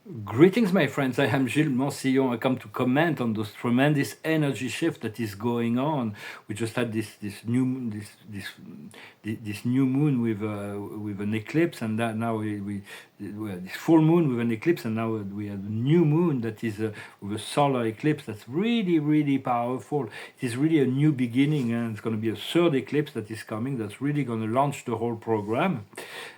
Greetings, my friends. I am Gilles Mansillon. I come to comment on those tremendous energy shift that is going on. We just had this new moon with an eclipse, and that now we had this full moon with an eclipse, and now we have a new moon that is with a solar eclipse. That's really powerful. It is really a new beginning, and it's going to be a third eclipse that is coming. That's really going to launch the whole program.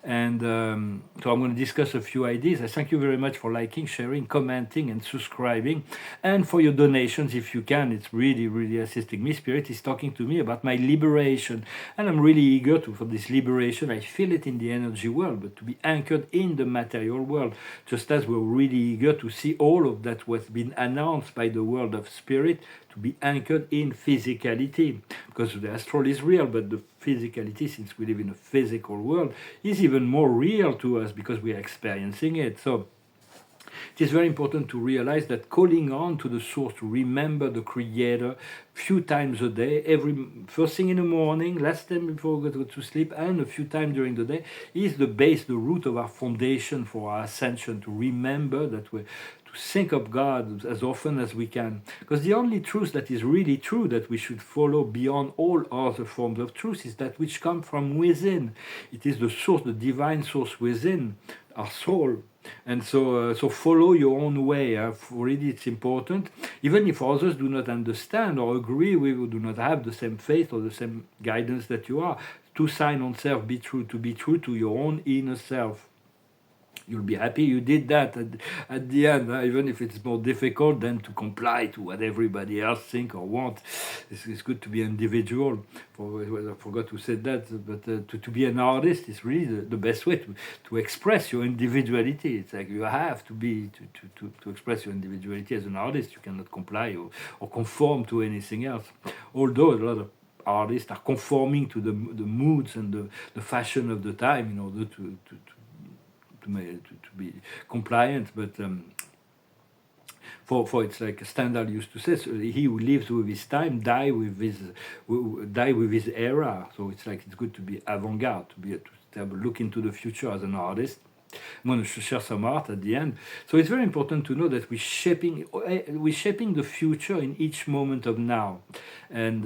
And so I'm going to discuss a few ideas. I thank you very much for liking, sharing, commenting, and subscribing, and for your donations if you can. It's really assisting me. Spirit is talking to me about my liberation, and I'm really eager for this liberation. I feel it in the energy world, but to be anchored in the material world, just as we're really eager to see all of that what's been announced by the world of spirit, to be anchored in physicality, because the astral is real, but the physicality, since we live in a physical world, is even more real to us because we are experiencing it. So it is very important to realize that calling on to the source, to remember the creator few times a day, every first thing in the morning, last time before we go to sleep, and a few times during the day, is the base, the root of our foundation for our ascension. To remember that we to think of God as often as we can, because the only truth that is really true that we should follow beyond all other forms of truth is that which come from within. It is the source, the divine source within our soul. And so follow your own way. Really, it's important. Even if others do not understand or agree with, or do not have the same faith or the same guidance that you are, to sign on self, be true to your own inner self. You'll be happy you did that at the end, even if it's more difficult than to comply to what everybody else think or want. It's good to be individual. I forgot to say that, but to be an artist is really the best way to express your individuality. It's like you have to be to express your individuality as an artist. You cannot comply or conform to anything else. Although a lot of artists are conforming to the moods and the fashion of the time in order to be compliant, but for it's like Stendhal used to say, so he who lives with his time die with his era. So it's like it's good to be avant-garde, to have a look into the future as an artist. I'm going to share some art at the end. So it's very important to know that we're shaping the future in each moment of now, and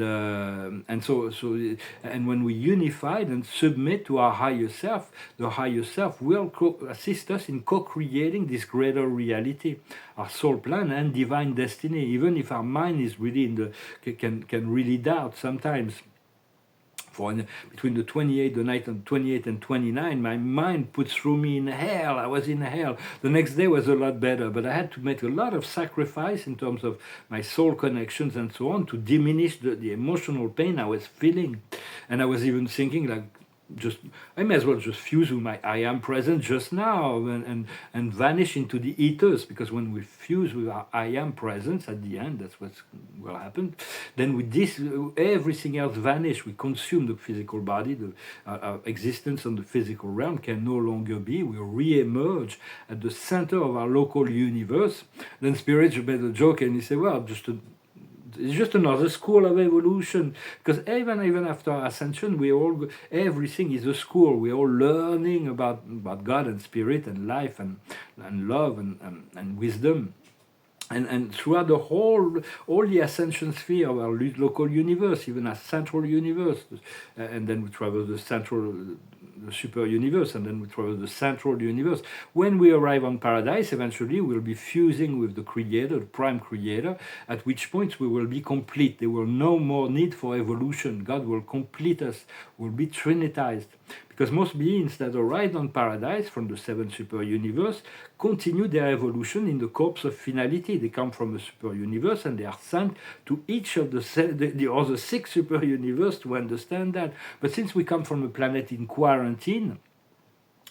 when we unified and submit to our higher self, the higher self will assist us in co-creating this greater reality, our soul plan and divine destiny. Even if our mind is really can really doubt sometimes. Between the 28 and 29, my mind put through me in hell. I was in hell. The next day was a lot better, but I had to make a lot of sacrifice in terms of my soul connections and so on to diminish the emotional pain I was feeling. And I was even thinking like, I may as well just fuse with my I am present just now and vanish into the ethers, because when we fuse with our I am presence at the end, that's what will happen. Then with this, everything else vanish. We consume the physical body. Our existence on the physical realm can no longer be. We re-emerge at the center of our local universe. Then Spirit made a joke and he said, well, it's just another school of evolution, because even after ascension, everything is a school. We're all learning about God and spirit and life and love and wisdom. And throughout all the ascension sphere of our local universe, even our central universe, and then we travel the super universe, and then we travel the central universe. When we arrive on paradise, eventually we'll be fusing with the creator, the prime creator, at which point we will be complete. There will no more need for evolution. God will complete us, will be trinitized. Because most beings that arrive on paradise from the seventh super universe continue their evolution in the corpse of finality. They come from a super universe and they are sent to each of the other 6 super universe to understand that. But since we come from a planet in quarantine,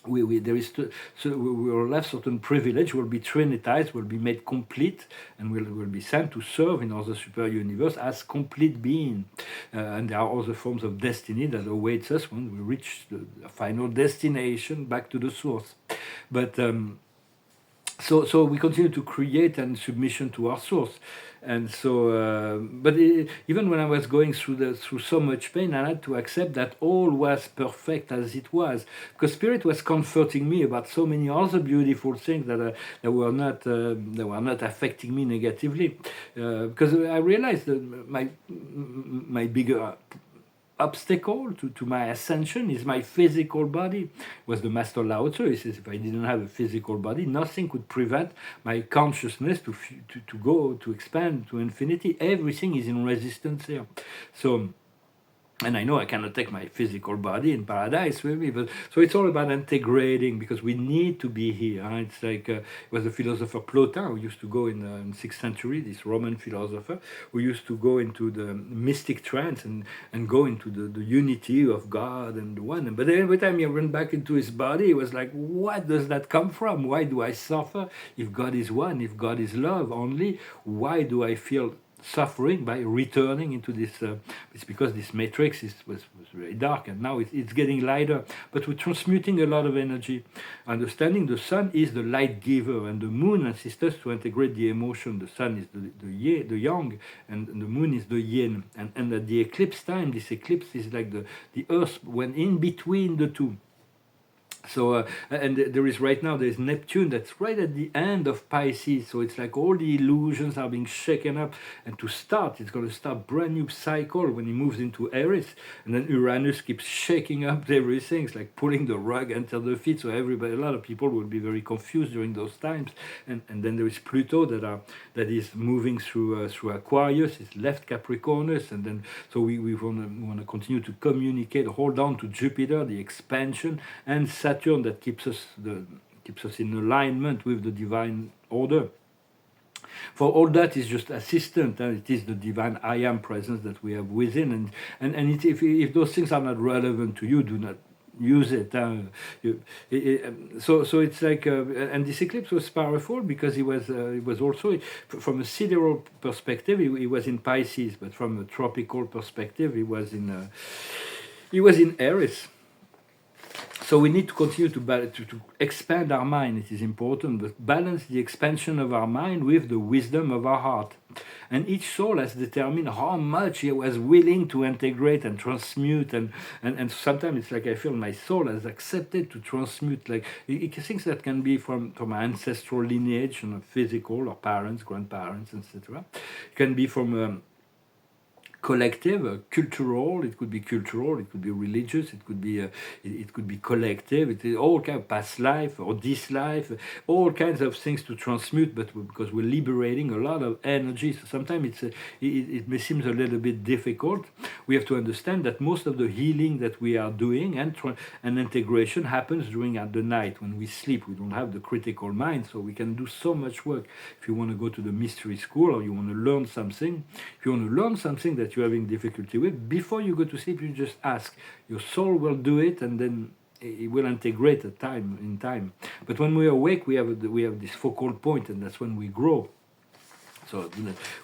we will have certain privilege, will be trinitized, will be made complete, and will be sent to serve in other super universe as complete being. And there are other forms of destiny that awaits us when we reach the final destination, back to the source. But so we continue to create and submission to our source. And so but even when I was going through so much pain, I had to accept that all was perfect as it was, because spirit was comforting me about so many other beautiful things that were not affecting me negatively, because I realized that my bigger obstacle to my ascension is my physical body. Was the master Lao Tzu. He says, if I didn't have a physical body, nothing could prevent my consciousness to go, to expand to infinity. Everything is in resistance here. So, and I know I cannot take my physical body in paradise with me, but so it's all about integrating, because we need to be here. Huh? It's like it was the philosopher Plotin who used to go in the 6th century, this Roman philosopher who used to go into the mystic trance and go into the unity of God and the one. But every time he went back into his body, he was like, what does that come from? Why do I suffer? If God is one, if God is love only, why do I feel suffering by returning into this? It's because this matrix was very dark, and now it's getting lighter, but we're transmuting a lot of energy. Understanding the sun is the light giver, and the moon assists us to integrate the emotion. The sun is the yang, and the moon is the yin. And at the eclipse time, this eclipse is like the earth went in between the two. So and there is right now, there's Neptune that's right at the end of Pisces, so it's like all the illusions are being shaken up, and to start, it's going to start brand new cycle when he moves into Aries, and then Uranus keeps shaking up everything. It's like pulling the rug under the feet, so everybody, a lot of people will be very confused during those times. And then there is Pluto that is moving through Aquarius. It's left Capricornus, and then so we want to continue to communicate, hold on to Jupiter, the expansion, and Saturn that keeps us in alignment with the divine order. For all that is just assistant, and it is the divine I am presence that we have within, and if those things are not relevant to you, do not use it. So it's like, and this eclipse was powerful because it was also, from a sidereal perspective, he was in Pisces, but from a tropical perspective, he was in Aries. So we need to continue to expand our mind. It is important, but balance the expansion of our mind with the wisdom of our heart. And each soul has determined how much he was willing to integrate and transmute. And sometimes it's like I feel my soul has accepted to transmute. Like things that can be from my ancestral lineage, physical, or parents, grandparents, etc. It can be from collective, cultural. It could be cultural. It could be religious. It could be collective. It is all kind of past life or this life, all kinds of things to transmute. But because we're liberating a lot of energy, so sometimes it may seem a little bit difficult. We have to understand that most of the healing that we are doing and integration happens during the night when we sleep. We don't have the critical mind, so we can do so much work. If you want to go to the mystery school or you want to learn something, that you're having difficulty with, before you go to sleep, you just ask. Your soul will do it, and then it will integrate in time. But when we are awake, we have this focal point, and that's when we grow. So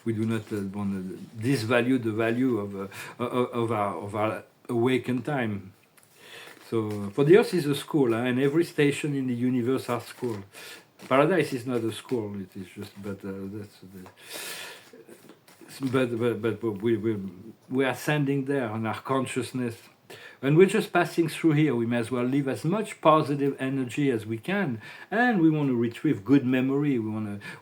we do not want to disvalue the value of our awakened time. So for the Earth is a school, and every station in the universe are school. Paradise is not a school; it is just, but we are ascending there on our consciousness, and we're just passing through here. We may as well leave as much positive energy as we can, and we want to retrieve good memory.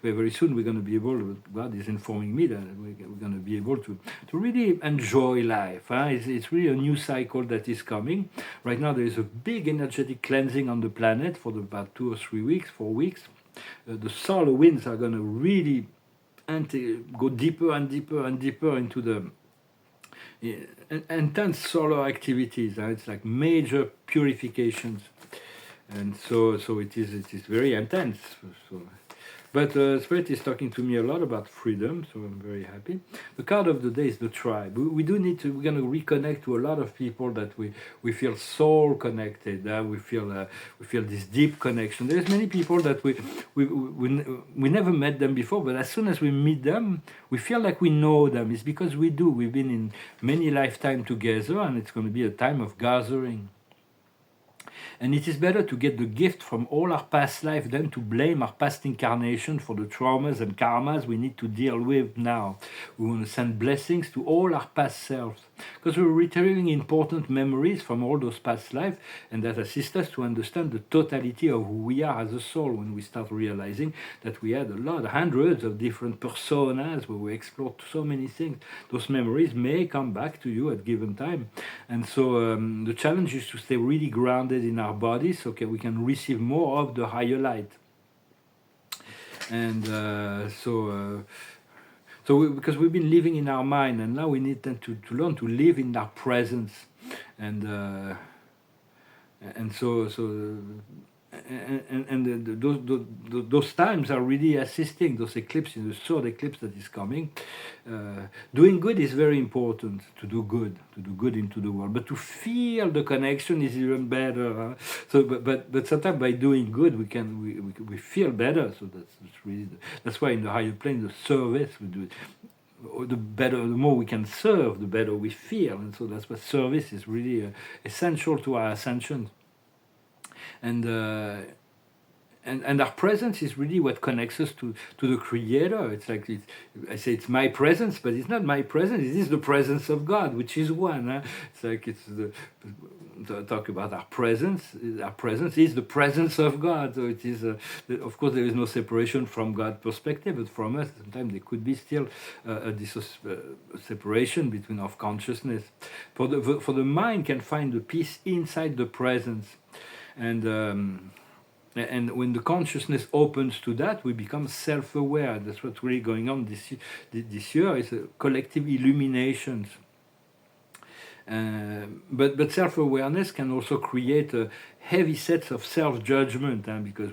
Very soon we're going to be able. God is informing me that we're going to be able to really enjoy life. It's really a new cycle that is coming. Right now there is a big energetic cleansing on the planet for about 2 or 3 weeks, 4 weeks. The solar winds are going to really go deeper and deeper and deeper into the intense solar activities. It's like major purifications, and so it is very intense. But Spirit is talking to me a lot about freedom, so I'm very happy. The card of the day is the tribe. We're going to reconnect to a lot of people that we feel soul connected. We feel this deep connection. There's many people that we never met them before, but as soon as we meet them, we feel like we know them. It's because we do. We've been in many lifetimes together, and it's going to be a time of gathering. And it is better to get the gift from all our past life than to blame our past incarnation for the traumas and karmas we need to deal with now. We want to send blessings to all our past selves, because we're retrieving important memories from all those past lives, and that assist us to understand the totality of who we are as a soul when we start realizing that we had a lot, hundreds of different personas where we explored so many things. Those memories may come back to you at given time. And so the challenge is to stay really grounded in our bodies so we can receive more of the higher light. And because we've been living in our mind, and now we need then to learn to live in our presence. And those times are really assisting those eclipses, the third eclipse that is coming. Doing good is very important, to do good into the world, but to feel the connection is even better. But sometimes by doing good we feel better. So that's why in the higher plane the service we do it. The more we can serve, the better we feel, and so that's what service is really essential to our ascension. And our presence is really what connects us to the Creator. It's like I say it's my presence, but it's not my presence. It is the presence of God, which is one. It's like talk about our presence. Our presence is the presence of God. So it is. Of course, there is no separation from God's perspective, but from us, sometimes there could be still a separation between our consciousness. For the mind can find the peace inside the presence. And when the consciousness opens to that, we become self-aware. That's what's really going on this year. Is a collective illuminations. But self-awareness can also create a heavy sets of self-judgment, because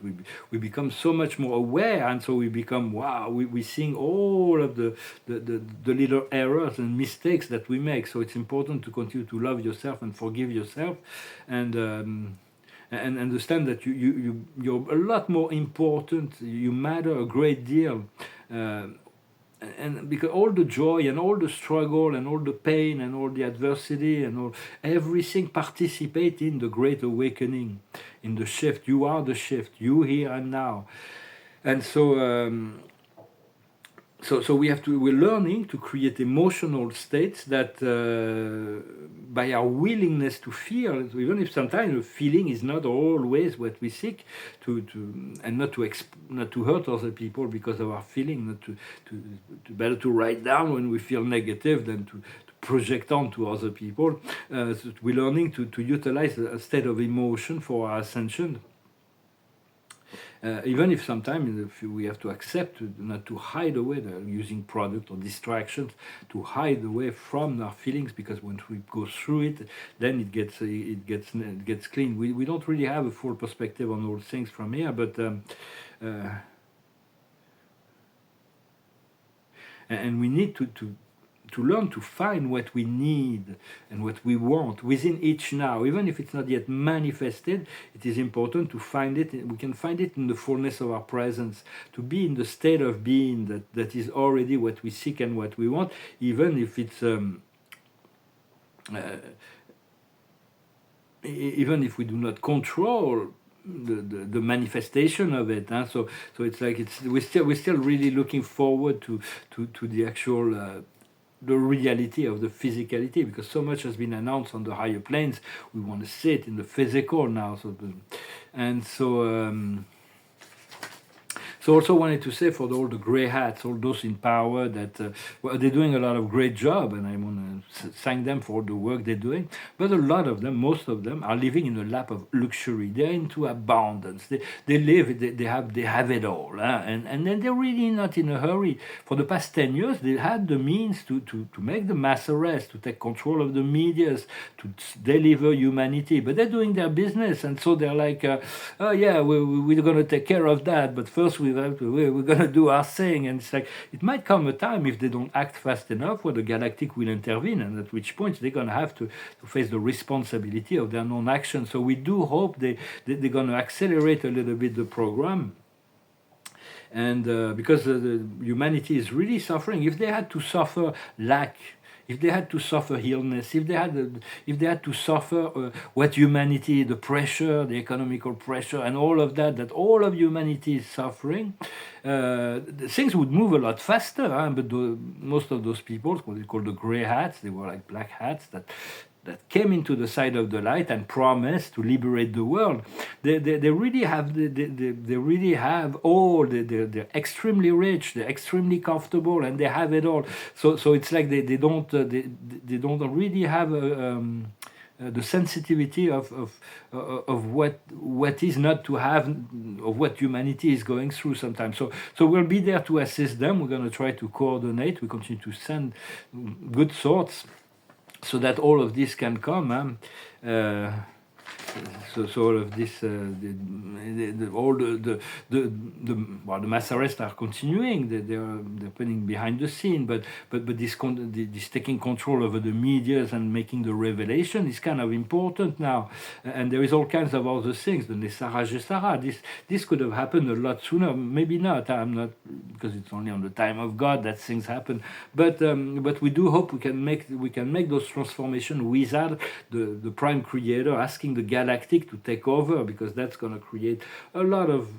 we become so much more aware, and so we become we're seeing all of the little errors and mistakes that we make. So it's important to continue to love yourself and forgive yourself, and understand that you're a lot more important. You matter a great deal, and because all the joy and all the struggle and all the pain and all the adversity and everything participate in the great awakening, in the shift. You are the shift. You here and now, and so. So we're learning to create emotional states that, by our willingness to feel, even if sometimes the feeling is not always what we seek, and not to hurt other people because of our feeling, not to better to write down when we feel negative than to project onto other people. So we're learning to utilize a state of emotion for our ascension. Even if sometimes we have to accept not to hide away using product or distractions to hide away from our feelings, because once we go through it, then it gets clean. We don't really have a full perspective on all things from here, but and we need to learn to find what we need and what we want within each now. Even if it's not yet manifested, it is important to find it. We can find it in the fullness of our presence, to be in the state of being that is already what we seek and what we want, even if it's even if we do not control the manifestation of it. So it's like we're still really looking forward to the actual the reality of the physicality, because so much has been announced on the higher planes. We want to see it in the physical now. So also wanted to say for all the gray hats, all those in power, that they're doing a lot of great job, and I want to thank them for all the work they're doing. But a lot of them, most of them, are living in a lap of luxury. They're into abundance. They live. They have it all, and then they're really not in a hurry. For the past 10 years, they had the means to make the mass arrest, to take control of the medias, to deliver humanity. But they're doing their business, and so they're like, oh yeah, we're going to take care of that. But first we're going to do our thing. And it's like, it might come a time, if they don't act fast enough, where the galactic will intervene, and at which point they're going to have to face the responsibility of their non-action. So we do hope they're going to accelerate a little bit the program. And because humanity is really suffering. If they had to suffer lack if they had to suffer illness, if they had to suffer what humanity, the pressure, the economical pressure, and all of that, that all of humanity is suffering, things would move a lot faster. Huh? But most of those people, what they call the gray hats, they were like black hats that came into the side of the light and promised to liberate the world. They really have they really have all. They're extremely rich. They're extremely comfortable, and they have it all. So it's like they don't really have the sensitivity of what is not to have, of what humanity is going through sometimes. So we'll be there to assist them. We're going to try to coordinate. We continue to send good thoughts, so that all of this can come. So all of this, all the mass arrests are continuing. They're putting behind the scene, but this taking control over the medias and making the revelation is kind of important now. And there is all kinds of other things. The Nessara Gesara. This could have happened a lot sooner. Maybe not. I'm not, because it's only on the time of God that things happen. But we do hope we can make those transformations without the prime creator asking the galactic to take over, because that's going to create a lot of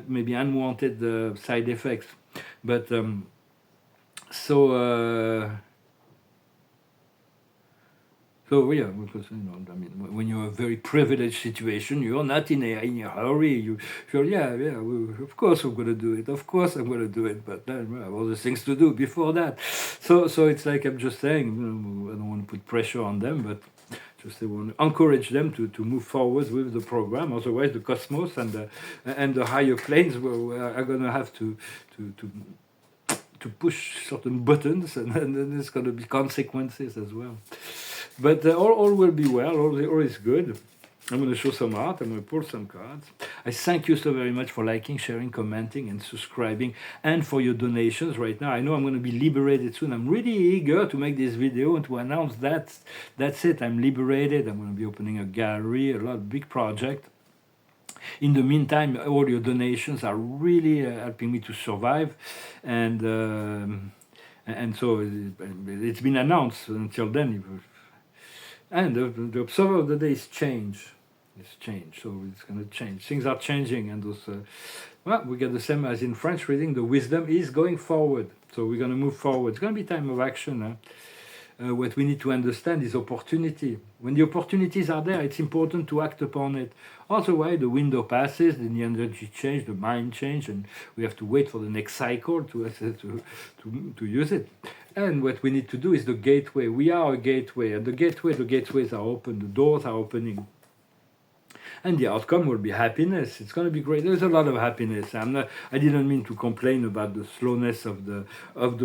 maybe unwanted side effects. But so yeah, because I mean, when you're a very privileged situation, you're not in a hurry. You feel, of course I'm going to do it. Of course I'm going to do it. But then I have other things to do before that. So it's like I'm just saying, I don't want to put pressure on them, but just I want to encourage them to move forward with the program. Otherwise, the cosmos and the higher planes are going to have to push certain buttons, and then there's going to be consequences as well. But all will be well. All is good. I'm going to show some art. I'm going to pull some cards. I thank you so very much for liking, sharing, commenting, and subscribing, and for your donations right now. I know I'm going to be liberated soon. I'm really eager to make this video and to announce that that's it. I'm liberated. I'm going to be opening a gallery, big project. In the meantime, all your donations are really helping me to survive, and so it's been announced. Until then, and the observer of the day is change. It's change, so it's going to change. Things are changing, and those. We get the same as in French reading. The wisdom is going forward, so we're going to move forward. It's going to be time of action. What we need to understand is opportunity. When the opportunities are there, it's important to act upon it. Otherwise, the window passes, then the energy change, the mind change, and we have to wait for the next cycle to use it. And what we need to do is the gateway. We are a gateway, and the gateways are open, the doors are opening. And the outcome will be happiness. It's going to be great. There's a lot of happiness. I didn't mean to complain about the slowness of the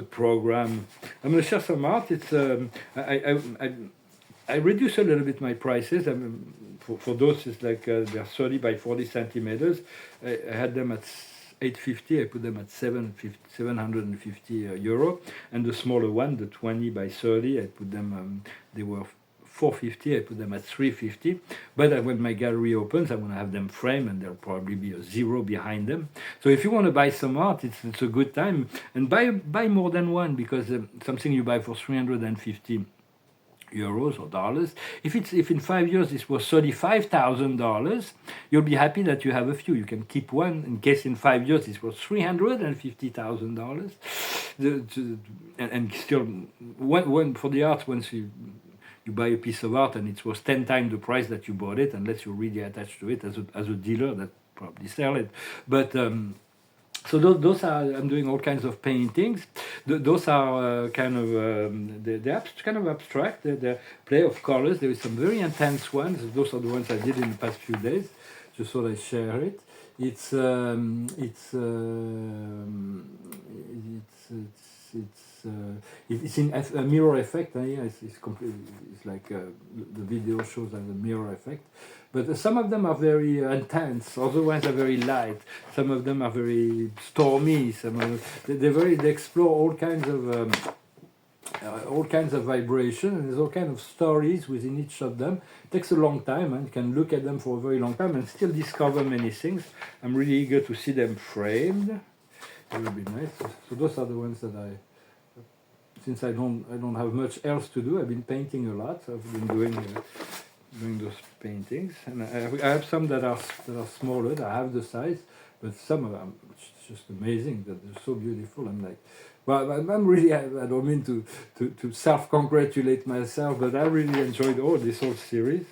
program. I'm going to share some art. It's I reduced a little bit my prices. For those, it's like they're 30 by 40 centimeters. I had them at 850. I put them at 750 euro. And the smaller one, the 20 by 30, I put them. They were 450. I put them at 350. But when my gallery opens, I'm going to have them framed, and there'll probably be a zero behind them. So if you want to buy some art, it's a good time, and buy more than one, because something you buy for 350 euros or dollars. If in 5 years this was $35,000, you'll be happy that you have a few. You can keep one in case in 5 years this was $350,000. And still, one for the art, once you buy a piece of art and it was 10 times the price that you bought it, unless you're really attached to it as a dealer that probably sell it. But so those are, I'm doing all kinds of paintings. Those are kind of kind of abstract. They're play of colors. There is some very intense ones. Those are the ones I did in the past few days. Just thought I'd share it. It's in a mirror effect. It's like the video shows as a mirror effect. But some of them are very intense. Other ones are very light. Some of them are very stormy. They explore all kinds of vibration, and there's all kinds of stories within each of them. It takes a long time, and you can look at them for a very long time and still discover many things. I'm really eager to see them framed. It will be nice. So those are the ones that since I don't have much else to do, I've been painting a lot. I've been doing those paintings, and I have some that are smaller, that have the size, but some of them it's just amazing that they're so beautiful. I'm like, well, I'm really, I don't mean to self-congratulate myself, but I really enjoyed this whole series.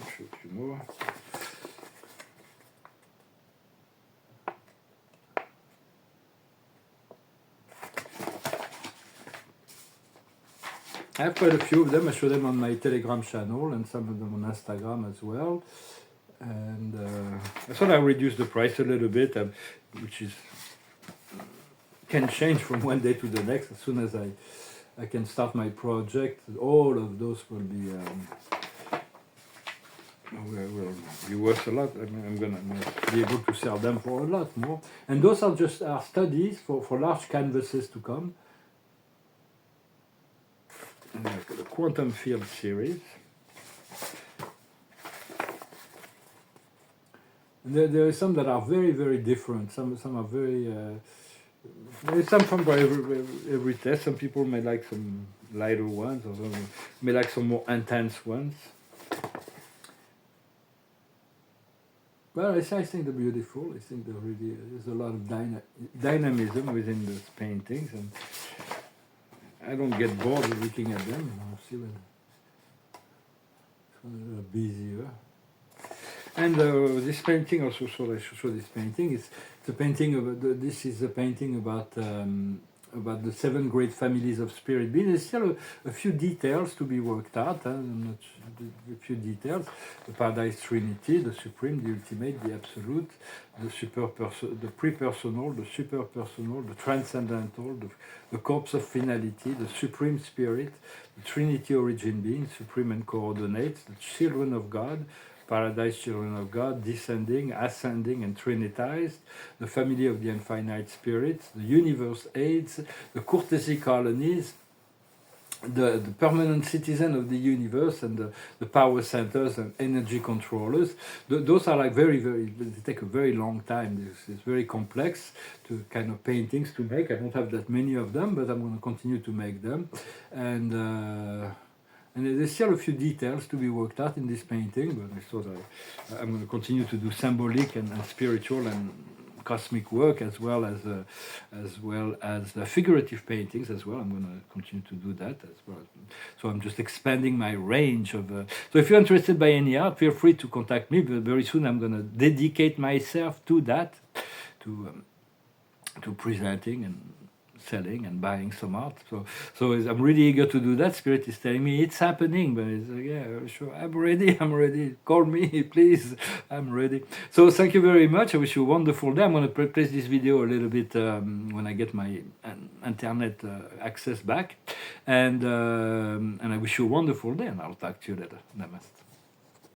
I'll show you more. I have quite a few of them. I show them on my Telegram channel and some of them on Instagram as well. And I thought I reduced the price a little bit, which can change from one day to the next. As soon as I can start my project, all of those will be worth a lot. I mean, I'm gonna be able to sell them for a lot more. And those are just our studies for large canvases to come. And the quantum field series. And there are some that are very, very different. Some are very. There's some from every test. Some people may like some lighter ones, or some may like some more intense ones. Well, I think they're beautiful. I think there's a lot of dynamism within those paintings, and I don't get bored of looking at them. I'll see when it's a little busier. And this painting also, so I should show this painting. It's a painting of this is a painting about the 7 great families of spirit beings. There's still a few details to be worked out. A few details: the Paradise Trinity, the Supreme, the Ultimate, the Absolute, the pre-personal, the super-personal, the Transcendental, the Corpse of Finality, the Supreme Spirit, the Trinity Origin Being, Supreme and Coordinates, the Children of God, Paradise Children of God, Descending, Ascending, and Trinitized, the Family of the Infinite Spirits, the Universe Aids, the Courtesy Colonies, the Permanent Citizen of the Universe, and the Power Centers and Energy Controllers. Those are like very, very, they take a very long time. It's very complex to kind of paintings to make. I don't have that many of them, but I'm going to continue to make them. And there's still a few details to be worked out in this painting, but I thought I'm going to continue to do symbolic and spiritual and cosmic work, as well as the figurative paintings as well. I'm going to continue to do that as well. So I'm just expanding my range of. So if you're interested by any art, feel free to contact me. But very soon I'm going to dedicate myself to that, to presenting and selling and buying some art. So I'm really eager to do that. Spirit is telling me it's happening, but it's like, yeah, sure, I'm ready. Call me, please. I'm ready. So thank you very much. I wish you a wonderful day. I'm going to place this video a little bit when I get my internet access back. And I wish you a wonderful day, and I'll talk to you later. Namaste.